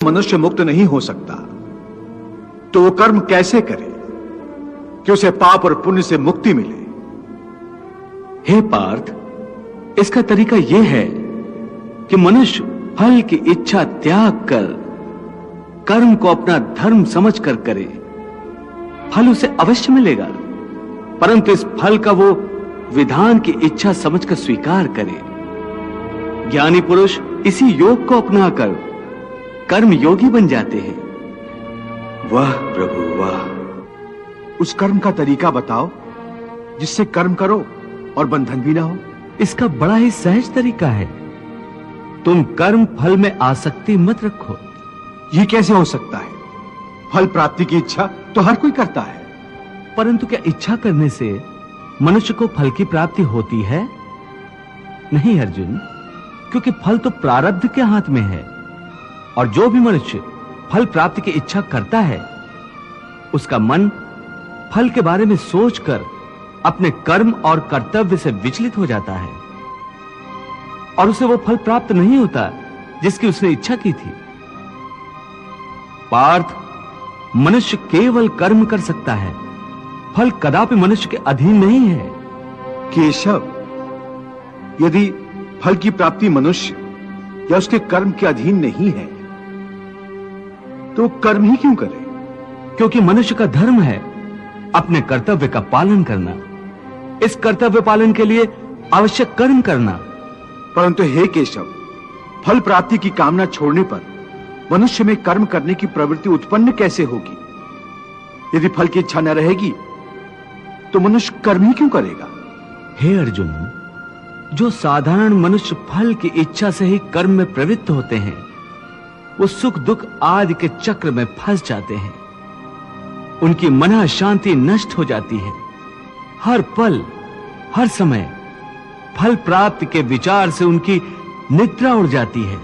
मनुष्य मुक्त नहीं हो सकता तो वो कर्म कैसे करे कि उसे पाप और पुण्य से मुक्ति मिले? हे पार्थ, इसका तरीका यह है कि मनुष्य फल की इच्छा त्याग कर कर्म को अपना धर्म समझकर करे। फल उसे अवश्य मिलेगा, परंतु इस फल का वो विधान की इच्छा समझकर स्वीकार करे। ज्ञानी पुरुष इसी योग को अपनाकर कर्म योगी बन जाते हैं। वाह प्रभु वाह! उस कर्म का तरीका बताओ जिससे कर्म करो और बंधन भी ना हो। इसका बड़ा ही सहज तरीका है। तुम कर्म फल में आसक्ति मत रखो। यह कैसे हो सकता है? फल प्राप्ति की इच्छा तो हर कोई करता है। परंतु क्या इच्छा करने से मनुष्य को फल की प्राप्ति होती है? नहीं अर्जुन, क्योंकि फल तो प्रारब्ध के हाथ में है, और जो भी मनुष्य फल प्राप्ति की इच्छा करता है उसका मन फल के बारे में सोचकर अपने कर्म और कर्तव्य से विचलित हो जाता है और उसे वो फल प्राप्त नहीं होता जिसकी उसने इच्छा की थी। पार्थ, मनुष्य केवल कर्म कर सकता है, फल कदापि मनुष्य के अधीन नहीं है। केशव, यदि फल की प्राप्ति मनुष्य या उसके कर्म के अधीन नहीं है तो कर्म ही क्यों करे? क्योंकि मनुष्य का धर्म है अपने कर्तव्य का पालन करना। इस कर्तव्य पालन के लिए आवश्यक कर्म करना। परंतु हे केशव, फल प्राप्ति की कामना छोड़ने पर मनुष्य में कर्म करने की प्रवृत्ति उत्पन्न कैसे होगी? यदि फल की इच्छा न रहेगी तो मनुष्य कर्म ही क्यों करेगा? हे अर्जुन, जो साधारण मनुष्य फल की इच्छा से ही कर्म में प्रवृत्त होते हैं वो सुख दुख आदि के चक्र में फंस जाते हैं। उनकी मन शांति नष्ट हो जाती है। हर पल हर समय फल प्राप्ति के विचार से उनकी निद्रा उड़ जाती है।